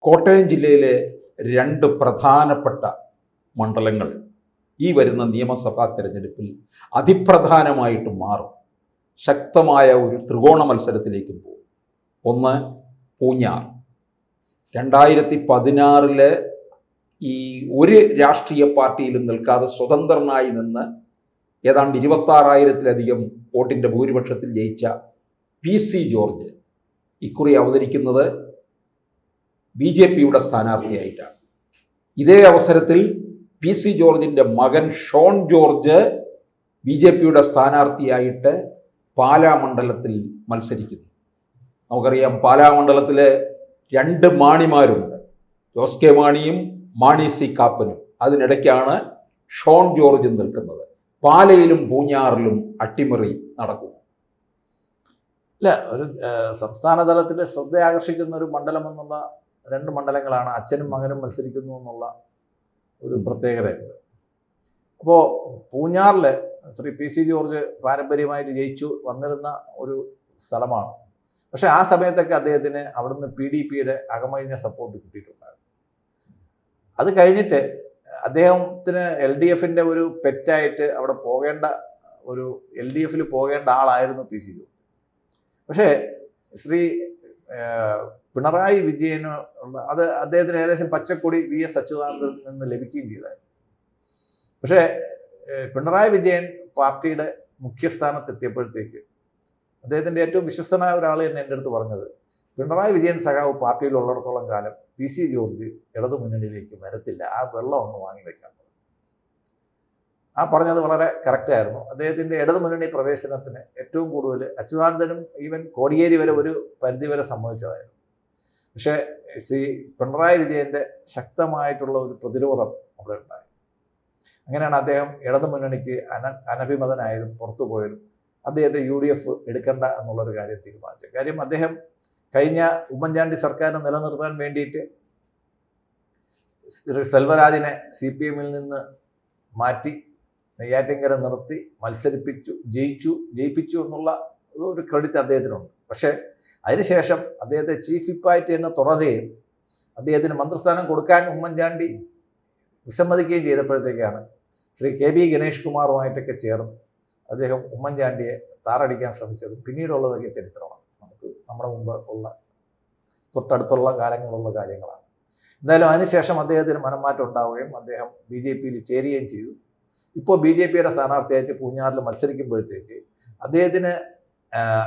കോട്ടയം ജില്ലയിലെ രണ്ട് പ്രധാനപ്പെട്ട മണ്ഡലങ്ങൾ ഈ വരുന്ന നിയമസഭാ തെരഞ്ഞെടുപ്പിൽ അതിപ്രധാനമായിട്ട് മാറും. ശക്തമായ ഒരു ത്രികോണ മത്സരത്തിലേക്ക് പോകും. ഒന്ന് പൂഞ്ഞാർ. 2016 ഈ ഒരു രാഷ്ട്രീയ പാർട്ടിയിലും നിൽക്കാതെ സ്വതന്ത്രനായി നിന്ന് ഏതാണ്ട് 26,000-ലധികം വോട്ടിൻ്റെ ഭൂരിപക്ഷത്തിൽ ജയിച്ച PC ജോർജ് ഇക്കുറി അവതരിക്കുന്നത് BJPയുടെ സ്ഥാനാർത്ഥിയായിട്ടാണ്. ഇതേ അവസരത്തിൽ PC ജോർജിൻ്റെ മകൻ ഷോൺ ജോർജ് BJPയുടെ സ്ഥാനാർത്ഥിയായിട്ട് പാലാ മണ്ഡലത്തിൽ മത്സരിക്കുന്നു. നമുക്കറിയാം, പാലാ മണ്ഡലത്തിൽ രണ്ട് മാണിമാരുണ്ട്, ജോസ് കെ മാണിയും മാണി സി കാപ്പനും. അതിനിടയ്ക്കാണ് ഷോൺ ജോർജ് നിൽക്കുന്നത്. പാലയിലും പൂഞ്ഞാറിലും അട്ടിമറി നടക്കും. ഇല്ല, ഒരു സംസ്ഥാന തലത്തിൽ ശ്രദ്ധ ആകർഷിക്കുന്ന ഒരു മണ്ഡലം എന്നുള്ള രണ്ട് മണ്ഡലങ്ങളാണ്. അച്ഛനും മകനും മത്സരിക്കുന്നു എന്നുള്ള ഒരു പ്രത്യേകതയുണ്ട്. അപ്പോൾ പൂഞ്ഞാറിൽ ശ്രീ PC ജോർജ് പാരമ്പര്യമായിട്ട് ജയിച്ചു വന്നിരുന്ന ഒരു സ്ഥലമാണ്. പക്ഷെ ആ സമയത്തൊക്കെ അദ്ദേഹത്തിന് അവിടുന്ന് PDPയുടെ അകമഴിഞ്ഞ സപ്പോർട്ട് കിട്ടിയിട്ടുണ്ടായിരുന്നു. അത് കഴിഞ്ഞിട്ട് അദ്ദേഹത്തിന് LDFിൻ്റെ ഒരു പെറ്റായിട്ട് അവിടെ പോകേണ്ട ഒരു LDFിൽ പോകേണ്ട ആളായിരുന്നു PC ജോർജ്. പക്ഷേ ശ്രീ പിണറായി വിജയനുള്ള അത് അദ്ദേഹത്തിന് ഏകദേശം പച്ചക്കൊടി VS അച്യുതാനന്ദനിൽ നിന്ന് ലഭിക്കുകയും ചെയ്തായിരുന്നു. പക്ഷേ പിണറായി വിജയൻ പാർട്ടിയുടെ മുഖ്യസ്ഥാനത്തെത്തിയപ്പോഴത്തേക്ക് അദ്ദേഹത്തിൻ്റെ ഏറ്റവും വിശ്വസ്തനായ ഒരാൾ തന്നെ എൻ്റെ അടുത്ത് പറഞ്ഞത്, പിണറായി വിജയൻ സഖാവ് പാർട്ടിയിലുള്ളിടത്തോളം കാലം PC ജോർജ് ഇടതു മുന്നണിയിലേക്ക് വരത്തില്ല, ആ വെള്ളം ഒന്ന് വാങ്ങി വയ്ക്കാൻ. ആ പറഞ്ഞത് വളരെ കറക്റ്റായിരുന്നു. അദ്ദേഹത്തിൻ്റെ ഇടതു മുന്നണി പ്രവേശനത്തിന് ഏറ്റവും കൂടുതൽ അച്യുതാനന്ദനും ഈവൻ കോടിയേരി വരെ ഒരു പരിധിവരെ സമ്മതിച്ചതായിരുന്നു. പക്ഷേ ശ്രീ പിണറായി വിജയൻ്റെ ശക്തമായിട്ടുള്ള ഒരു പ്രതിരോധം അവിടെ ഉണ്ടായി. അങ്ങനെയാണ് അദ്ദേഹം ഇടതു മുന്നണിക്ക് അനഭിമതനായതും പുറത്തു പോയതും അദ്ദേഹത്തെ UDF എടുക്കണ്ട എന്നുള്ളൊരു കാര്യം തീരുമാനിച്ചു. കാര്യം അദ്ദേഹം കഴിഞ്ഞ ഉമ്മൻചാണ്ടി സർക്കാരിനെ നിലനിർത്താൻ വേണ്ടിയിട്ട് സെൽവരാജിനെ CPMൽ നിന്ന് മാറ്റി നെയ്യാറ്റിൻകര നിർത്തി മത്സരിപ്പിച്ചു, ജയിപ്പിച്ചു എന്നുള്ള ഒരു ക്രെഡിറ്റ് അദ്ദേഹത്തിനുണ്ട്. പക്ഷേ അതിനുശേഷം അദ്ദേഹത്തെ ചീഫ് വിപ്പായിട്ട് എന്ന് തുടരുകയും അദ്ദേഹത്തിന് മന്ത്രിസ്ഥാനം കൊടുക്കാൻ ഉമ്മൻചാണ്ടി വിസമ്മതിക്കുകയും ചെയ്തപ്പോഴത്തേക്കാണ് ശ്രീ KB ഗണേഷ് കുമാറുമായിട്ടൊക്കെ ചേർന്ന് അദ്ദേഹം ഉമ്മൻചാണ്ടിയെ താറടിക്കാൻ ശ്രമിച്ചത് പിന്നീടുള്ളതൊക്കെ ചരിത്രമാണ്. നമുക്ക് നമ്മുടെ മുമ്പ് ഉള്ള തൊട്ടടുത്തുള്ള കാലങ്ങളുള്ള കാര്യങ്ങളാണ്. എന്തായാലും അതിനുശേഷം അദ്ദേഹത്തിന് മനംമാറ്റം ഉണ്ടാവുകയും അദ്ദേഹം BJPയിൽ ചേരുകയും ചെയ്തു. ഇപ്പോൾ BJPയുടെ സ്ഥാനാർത്ഥിയായിട്ട് പൂഞ്ഞാറിൽ മത്സരിക്കുമ്പോഴത്തേക്ക് അദ്ദേഹത്തിന്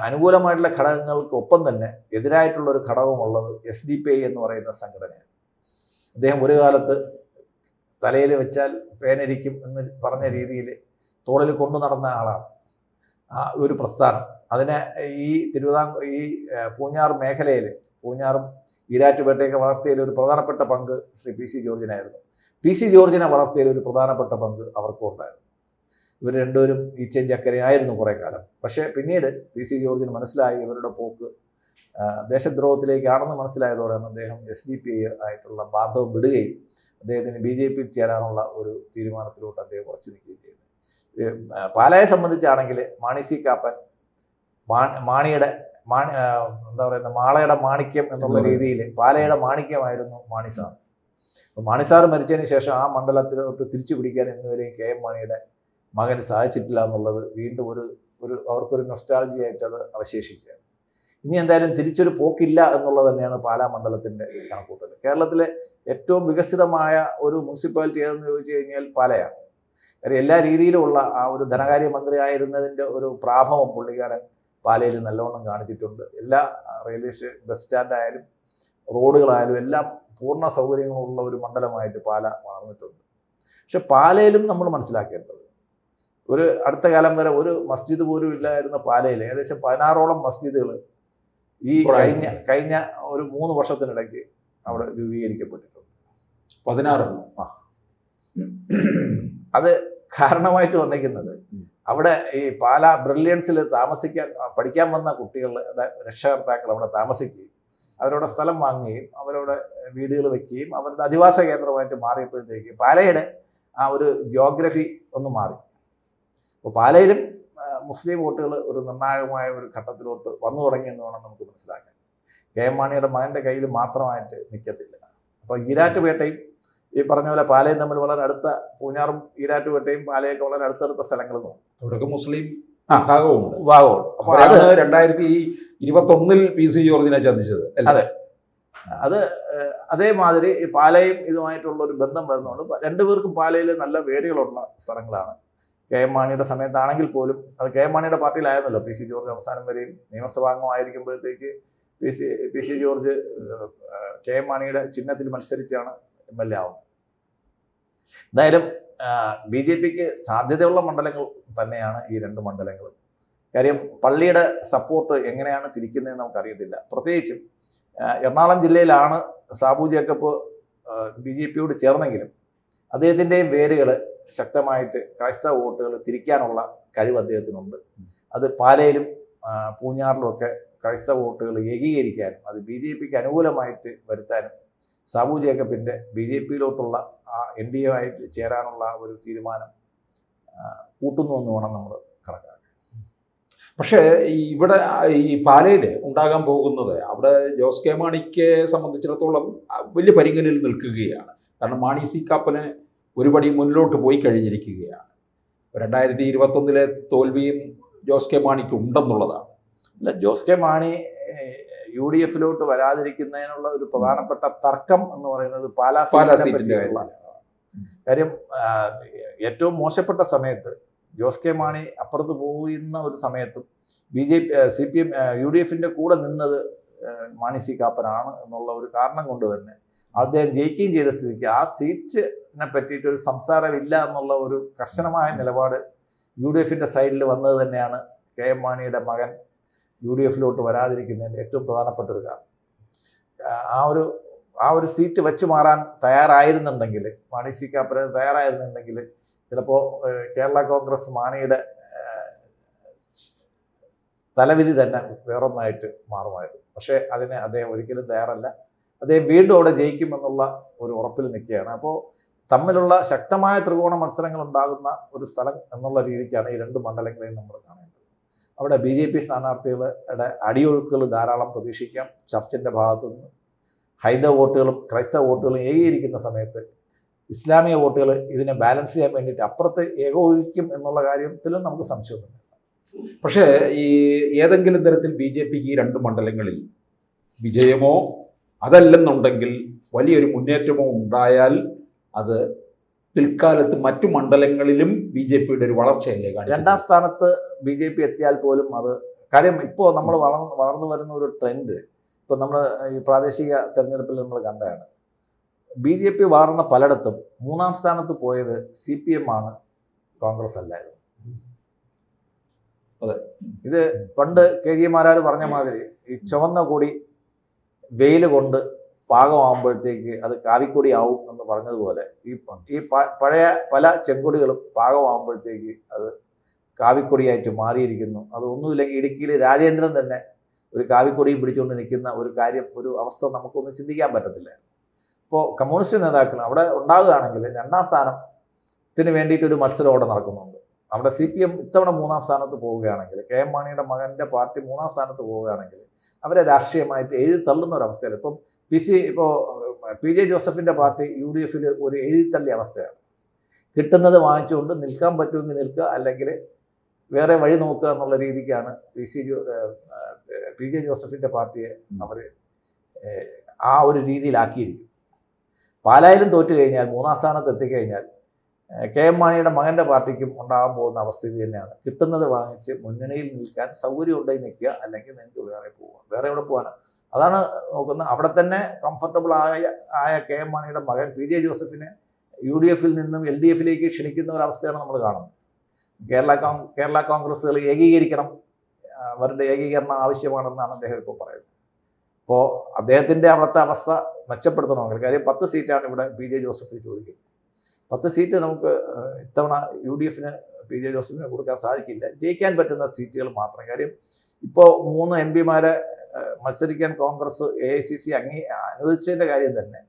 അനുകൂലമായിട്ടുള്ള ഘടകങ്ങൾക്കൊപ്പം തന്നെ എതിരായിട്ടുള്ളൊരു ഘടകമുള്ളത് SDPI എന്ന് പറയുന്ന സംഘടനയാണ്. അദ്ദേഹം ഒരു കാലത്ത് തലയിൽ വെച്ചാൽ പേനരിക്കും എന്ന് പറഞ്ഞ രീതിയിൽ തോളിൽ കൊണ്ടു നടന്ന ആളാണ്. ആ ഒരു പ്രസ്ഥാനം അതിനെ ഈ പൂഞ്ഞാർ മേഖലയിൽ, പൂഞ്ഞാറും ഈരാറ്റുപേട്ടയൊക്കെ വളർത്തിയതിൽ ഒരു പ്രധാനപ്പെട്ട പങ്ക് ശ്രീ PC ജോർജിനായിരുന്നു. PC ജോർജിനെ വളർത്തിയതിൽ ഒരു പ്രധാനപ്പെട്ട പങ്ക് അവർക്കും ഉണ്ടായിരുന്നു. ഇവർ രണ്ടുപേരും ഈച്ചയും ചക്കരയായിരുന്നു കുറേ കാലം. പക്ഷേ പിന്നീട് PC ജോർജിന് മനസ്സിലായി ഇവരുടെ പോക്ക് ദേശദ്രോഹത്തിലേക്കാണെന്ന് മനസ്സിലായതോടെയാണ് അദ്ദേഹം SDPI ആയിട്ടുള്ള ബാന്ധവം വിടുകയും അദ്ദേഹത്തിന് BJPയിൽ ചേരാനുള്ള ഒരു തീരുമാനത്തിലോട്ട് അദ്ദേഹം ഉറച്ചു നിൽക്കുകയും ചെയ്തു. പാലയെ സംബന്ധിച്ചാണെങ്കിൽ മാണി സി കാപ്പൻ മാളയുടെ മാണിക്യം എന്നുള്ള രീതിയിൽ പാലയുടെ മാണിക്യമായിരുന്നു മാണി സാർ. അപ്പോൾ മാണി സാർ മരിച്ചതിന് ശേഷം ആ മണ്ഡലത്തിലോട്ട് തിരിച്ചു പിടിക്കാൻ ഇന്നുവരെയും KM മാണിയുടെ മകന് സാധിച്ചിട്ടില്ല എന്നുള്ളത് വീണ്ടും അവർക്കൊരു നൊസ്റ്റാൾജിയായിട്ട് അത് അവശേഷിക്കുകയാണ്. ഇനി എന്തായാലും തിരിച്ചൊരു പോക്കില്ല എന്നുള്ളത് തന്നെയാണ് പാലാ മണ്ഡലത്തിൻ്റെ കണക്കൂട്ടൽ. കേരളത്തിലെ ഏറ്റവും വികസിതമായ ഒരു മുനിസിപ്പാലിറ്റി ഏതെന്ന് ചോദിച്ചു കഴിഞ്ഞാൽ പാലയാണ്. കാര്യം എല്ലാ രീതിയിലുമുള്ള ആ ഒരു ധനകാര്യമന്ത്രി ആയിരുന്നതിൻ്റെ ഒരു പ്രാഭവം പുള്ളിക്കാരൻ പാലയിൽ നല്ലവണ്ണം കാണിച്ചിട്ടുണ്ട്. എല്ലാ റെയിൽവേ സ്റ്റേഷൻ, ബസ് സ്റ്റാൻഡായാലും റോഡുകളായാലും എല്ലാം പൂർണ്ണ സൗകര്യങ്ങളുള്ള ഒരു മണ്ഡലമായിട്ട് പാല വളർന്നിട്ടുണ്ട്. പക്ഷെ പാലയിലും നമ്മൾ മനസ്സിലാക്കേണ്ടത്, ഒരു അടുത്ത കാലം വരെ ഒരു മസ്ജിദ് പോലും ഇല്ലായിരുന്ന പാലയിൽ ഏകദേശം 16ഓളം മസ്ജിദുകൾ ഈ കഴിഞ്ഞ ഒരു 3 വർഷത്തിനിടയ്ക്ക് അവിടെ രൂപീകരിക്കപ്പെട്ടിട്ടുണ്ട്. 16. അത് കാരണമായിട്ട് വന്നിരിക്കുന്നത് അവിടെ ഈ പാലാ ബ്രില്യൻസിൽ പഠിക്കാൻ വന്ന കുട്ടികളുടെ രക്ഷകർത്താക്കൾ അവിടെ താമസിക്കുകയും അവരുടെ സ്ഥലം വാങ്ങുകയും അവരുടെ വീടുകൾ വയ്ക്കുകയും അവരുടെ അധിവാസ കേന്ദ്രമായിട്ട് മാറിയപ്പോഴത്തേക്ക് പാലയുടെ ആ ഒരു ജിയോഗ്രഫി ഒന്ന് മാറി. അപ്പോൾ പാലയിലും മുസ്ലിം വോട്ടുകൾ ഒരു നിർണായകമായ ഒരു ഘട്ടത്തിലോട്ട് വന്നു തുടങ്ങിയെന്ന് വേണം നമുക്ക് മനസ്സിലാക്കാൻ. KM മാണിയുടെ മകൻ്റെ കയ്യിൽ മാത്രമായിട്ട് നിൽക്കത്തില്ല. അപ്പോൾ ഈരാറ്റുപേട്ടയും ഈ പറഞ്ഞ പോലെ പാലയും തമ്മിൽ വളരെ അടുത്ത, പൂഞ്ഞാറും ഈരാറ്റുപേട്ടയും പാലയൊക്കെ വളരെ അടുത്തടുത്ത സ്ഥലങ്ങളും അവിടെയൊക്കെ മുസ്ലിം ആ ഭാഗമുണ്ട്. ഭാഗമുണ്ട്. അപ്പോൾ അത് 2021 PC ജോർജിനെ ചതിച്ചത്. അതെ, അത് അതേമാതിരി ഈ പാലയും ഇതുമായിട്ടുള്ള ഒരു ബന്ധം വരുന്നുണ്ട്. രണ്ടുപേർക്കും പാലയിൽ നല്ല വേരുകളുള്ള സ്ഥലങ്ങളാണ്. കെ എം മാണിയുടെ സമയത്താണെങ്കിൽ പോലും, അത് കെ എം മാണിയുടെ പാർട്ടിയിലായിരുന്നല്ലോ PC ജോർജ് അവസാനം വരെയും. നിയമസഭാംഗമായിരിക്കുമ്പോഴത്തേക്ക് P C George K M മാണിയുടെ ചിഹ്നത്തിൽ മത്സരിച്ചാണ് MLA ആവുന്നത്. എന്തായാലും BJPക്ക് സാധ്യതയുള്ള മണ്ഡലങ്ങൾ തന്നെയാണ് ഈ രണ്ട് മണ്ഡലങ്ങളും. കാര്യം പള്ളിയുടെ സപ്പോർട്ട് എങ്ങനെയാണ് തിരിക്കുന്നതെന്ന് നമുക്കറിയത്തില്ല. പ്രത്യേകിച്ചും എറണാകുളം ജില്ലയിലാണ് സാബു ജേക്കബ് BJPയോട് ചേർന്നെങ്കിലും അദ്ദേഹത്തിൻ്റെയും വേരുകൾ ശക്തമായിട്ട് ക്രൈസ്തവ വോട്ടുകൾ തിരിക്കാനുള്ള കഴിവ് അദ്ദേഹത്തിനുണ്ട്. അത് പാലയിലും പൂഞ്ഞാറിലും ഒക്കെ ക്രൈസ്തവ വോട്ടുകൾ ഏകീകരിക്കാനും അത് BJPക്ക് അനുകൂലമായിട്ട് വരുത്താനും സാബു ജേക്കബിൻ്റെ BJPയിലോട്ടുള്ള ആ NDA ആയിട്ട് ചേരാനുള്ള ഒരു തീരുമാനം കൂട്ടുന്നു എന്ന് വേണം നമ്മൾ കണക്കാക്കാൻ. പക്ഷേ ഇവിടെ ഈ പാലയിൽ ഉണ്ടാകാൻ പോകുന്നത്, അവിടെ ജോസ് കെ മാണിക്ക് സംബന്ധിച്ചിടത്തോളം വലിയ പരിഗണനയിൽ നിൽക്കുകയാണ്. കാരണം മാണി സി കാപ്പന് ഒരുപടി മുന്നിലോട്ട് പോയി കഴിഞ്ഞിരിക്കുകയാണ്. 2021 തോൽവിയും ജോസ് കെ മാണിക്ക് ഉണ്ടെന്നുള്ളതാണ്. അല്ല, ജോസ് കെ മാണി UDFിലോട്ട് വരാതിരിക്കുന്നതിനുള്ള ഒരു പ്രധാനപ്പെട്ട തർക്കം എന്ന് പറയുന്നത് പാലാ സീറ്റിന്റെ കാര്യം. ഏറ്റവും മോശപ്പെട്ട സമയത്ത് ജോസ് കെ മാണി അപ്പുറത്ത് പോകുന്ന ഒരു സമയത്തും CPM UDFിന്റെ കൂടെ നിന്നത് മാണി സി കാപ്പനാണ് എന്നുള്ള ഒരു കാരണം കൊണ്ട് തന്നെ അദ്ദേഹം ജയിക്കുകയും ചെയ്ത സ്ഥിതിക്ക് ആ സീറ്റിനെ പറ്റിയിട്ട് ഒരു സംസാരമില്ല എന്നുള്ള ഒരു കർശനമായ നിലപാട് UDFിന്റെ സൈഡിൽ വന്നത് തന്നെയാണ് കെ എം മാണിയുടെ മകൻ UDFിലോട്ട് വരാതിരിക്കുന്നതിൻ്റെ ഏറ്റവും പ്രധാനപ്പെട്ട ഒരു കാരണം. ആ ഒരു സീറ്റ് വെച്ച് മാറാൻ തയ്യാറായിരുന്നുണ്ടെങ്കിൽ, മാണി സി കാപ്പന് തയ്യാറായിരുന്നുണ്ടെങ്കിൽ ചിലപ്പോൾ കേരള കോൺഗ്രസ് മാണിയുടെ തലവിധി തന്നെ വേറൊന്നായിട്ട് മാറുമായിരുന്നു. പക്ഷേ അതിന് അദ്ദേഹം ഒരിക്കലും തയ്യാറല്ല. അദ്ദേഹം വീണ്ടും അവിടെ ജയിക്കുമെന്നുള്ള ഒരു ഉറപ്പിൽ നിൽക്കുകയാണ്. അപ്പോൾ തമ്മിലുള്ള ശക്തമായ ത്രികോണ മത്സരങ്ങൾ ഉണ്ടാകുന്ന ഒരു സ്ഥലം എന്നുള്ള രീതിക്കാണ് ഈ രണ്ട് മണ്ഡലങ്ങളെയും നമ്മൾ കാണേണ്ടത്. അവിടെ BJP സ്ഥാനാർത്ഥികളുടെ അടിയൊഴുക്കുകൾ ധാരാളം പ്രതീക്ഷിക്കാം. ചർച്ചിൻ്റെ ഭാഗത്തു നിന്ന് ഹൈന്ദവ വോട്ടുകളും ക്രൈസ്തവ വോട്ടുകളും ഏകീകരിക്കുന്ന സമയത്ത് ഇസ്ലാമിക വോട്ടുകൾ ഇതിനെ ബാലൻസ് ചെയ്യാൻ വേണ്ടിയിട്ട് അപ്പുറത്ത് ഏകോപിക്കും എന്നുള്ള കാര്യത്തിലും നമുക്ക് സംശയമൊന്നുമില്ല. പക്ഷേ ഈ ഏതെങ്കിലും തരത്തിൽ BJPക്ക് ഈ രണ്ട് മണ്ഡലങ്ങളിൽ വിജയമോ അതല്ലെന്നുണ്ടെങ്കിൽ വലിയൊരു മുന്നേറ്റമോ ഉണ്ടായാൽ അത് പിൽക്കാലത്ത് മറ്റു മണ്ഡലങ്ങളിലും BJPയുടെ ഒരു വളർച്ചയല്ലേ കാണിക്കും. രണ്ടാം സ്ഥാനത്ത് BJP എത്തിയാൽ പോലും അത് കാര്യം. ഇപ്പോൾ നമ്മൾ വളർന്നു വരുന്ന ഒരു ട്രെൻഡ് ഇപ്പോൾ നമ്മൾ ഈ പ്രാദേശിക തെരഞ്ഞെടുപ്പിൽ നമ്മൾ കണ്ടതാണ്. BJP വളർന്ന പലയിടത്തും മൂന്നാം സ്ഥാനത്ത് പോയത് CPM ആണ്, കോൺഗ്രസ് അല്ലായിരുന്നു. അതെ, ഇത് പണ്ട് KG മാരാർ പറഞ്ഞ മാതിരി ഈ ചുവന്ന കൊടി വെയിൽ കൊണ്ട് പാകമാകുമ്പോഴത്തേക്ക് അത് കാവിക്കൊടി ആവും എന്ന് പറഞ്ഞതുപോലെ ഈ പഴയ പല ചെങ്കൊടികളും പാകമാകുമ്പോഴത്തേക്ക് അത് കാവിക്കൊടിയായിട്ട് മാറിയിരിക്കുന്നു. അത് ഒന്നുമില്ലെങ്കിൽ ഇടുക്കിയിൽ രാജേന്ദ്രൻ തന്നെ ഒരു കാവിക്കൊടിയും പിടിച്ചുകൊണ്ട് നിൽക്കുന്ന ഒരു അവസ്ഥ നമുക്കൊന്നും ചിന്തിക്കാൻ പറ്റത്തില്ല. ഇപ്പോൾ കമ്മ്യൂണിസ്റ്റ് നേതാക്കൾ അവിടെ ഉണ്ടാവുകയാണെങ്കിൽ രണ്ടാം സ്ഥാനത്തിന് വേണ്ടിയിട്ടൊരു മത്സരം അവിടെ നടക്കുന്നുണ്ട്. അവിടെ CPM ഇത്തവണ മൂന്നാം സ്ഥാനത്ത് പോവുകയാണെങ്കിൽ, കെ എം മാണിയുടെ മകൻ്റെ പാർട്ടി മൂന്നാം സ്ഥാനത്ത് പോവുകയാണെങ്കിൽ അവരെ രാഷ്ട്രീയമായിട്ട് എഴുതി തള്ളുന്ന ഒരു അവസ്ഥയാണ്. ഇപ്പം PJ ജോസഫിൻ്റെ പാർട്ടി UDFിൽ ഒരു എഴുതിത്തള്ളിയ അവസ്ഥയാണ്. കിട്ടുന്നത് വാങ്ങിച്ചുകൊണ്ട് നിൽക്കാൻ പറ്റുമെങ്കിൽ നിൽക്കുക, അല്ലെങ്കിൽ വേറെ വഴി നോക്കുക എന്നുള്ള രീതിക്കാണ് PJ ജോസഫിൻ്റെ പാർട്ടിയെ അവർ ആ ഒരു രീതിയിലാക്കിയിരിക്കും. പാലായിലും തോറ്റു കഴിഞ്ഞാൽ, മൂന്നാം സ്ഥാനത്ത് എത്തിക്കഴിഞ്ഞാൽ കെ എം മാണിയുടെ മകൻ്റെ പാർട്ടിക്കും ഉണ്ടാകാൻ പോകുന്ന അവസ്ഥ ഇത് തന്നെയാണ്. കിട്ടുന്നത് വാങ്ങിച്ച് മുന്നണിയിൽ നിൽക്കാൻ സൗകര്യം ഉണ്ടെങ്കിൽ നിൽക്കുക, അല്ലെങ്കിൽ നിങ്ങൾക്ക് വേറെ പോവുക. വേറെ എവിടെ പോകാനാണ്? അതാണ് നോക്കുന്നത്. അവിടെ തന്നെ കംഫർട്ടബിൾ ആയ കെ എം മാണിയുടെ മകൻ PJ ജോസഫിനെ UDFിൽ നിന്നും LDFിലേക്ക് ക്ഷണിക്കുന്ന ഒരവസ്ഥയാണ് നമ്മൾ കാണുന്നത്. കേരള കോൺഗ്രസ്സുകൾ ഏകീകരിക്കണം, അവരുടെ ഏകീകരണം ആവശ്യമാണെന്നാണ് അദ്ദേഹം ഇപ്പോൾ പറയുന്നത്. അപ്പോൾ അദ്ദേഹത്തിൻ്റെ അവിടുത്തെ അവസ്ഥ മെച്ചപ്പെടുത്തണമെങ്കിൽ, കാര്യം 10 സീറ്റാണ് ഇവിടെ PJ ജോസഫിന് ചോദിക്കുന്നത്. 10 സീറ്റ് നമുക്ക് ഇത്തവണ UDFിന് PJ ജോസഫിന് കൊടുക്കാൻ സാധിക്കില്ല. ജയിക്കാൻ പറ്റുന്ന സീറ്റുകൾ മാത്രം. കാര്യം ഇപ്പോൾ 3 MPമാരെ മത്സരിക്കാൻ കോൺഗ്രസ് AICC അനുവദിച്ചതിൻ്റെ കാര്യം തന്നെ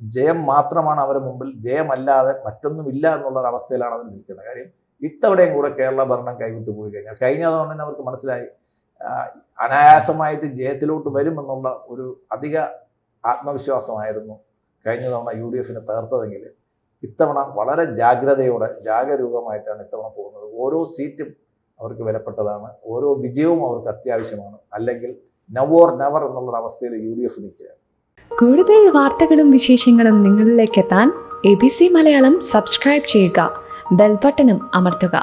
ജയം മാത്രമാണ് അവരുടെ മുമ്പിൽ, ജയമല്ലാതെ മറ്റൊന്നുമില്ല എന്നുള്ളൊരവസ്ഥയിലാണ് അവർ നിൽക്കുന്നത്. കാര്യം ഇത്തവണയും കൂടെ കേരള ഭരണം കൈവിട്ടു പോയി കഴിഞ്ഞാൽ, കഴിഞ്ഞതുകൊണ്ട് തന്നെ അവർക്ക് മനസ്സിലായി അനായാസമായിട്ട് ജയത്തിലോട്ട് വരുമെന്നുള്ള ഒരു അധിക ആത്മവിശ്വാസമായിരുന്നു കഴിഞ്ഞ തവണ UDF തകർത്തതെങ്കിൽ ഇത്തവണ വളരെ ജാഗ്രതയോടെ ജാഗരൂകമായിട്ടാണ് ഇത്തവണ പോകുന്നത്. ഓരോ സീറ്റും അവർക്ക് വിലപ്പെട്ടതാണ്, ഓരോ വിജയവും അവർക്ക് അത്യാവശ്യമാണ്. അല്ലെങ്കിൽ നൗ ഓർ നെവർ എന്നുള്ള അവസ്ഥയിൽ UDF നിൽക്കുകയാണ്. കൂടുതൽ വാർത്തകളും വിശേഷങ്ങളും നിങ്ങളിലേക്ക് എത്താൻ ABC മലയാളം സബ്സ്ക്രൈബ് ചെയ്യുക, ബെൽ ബട്ടണും അമർത്തുക.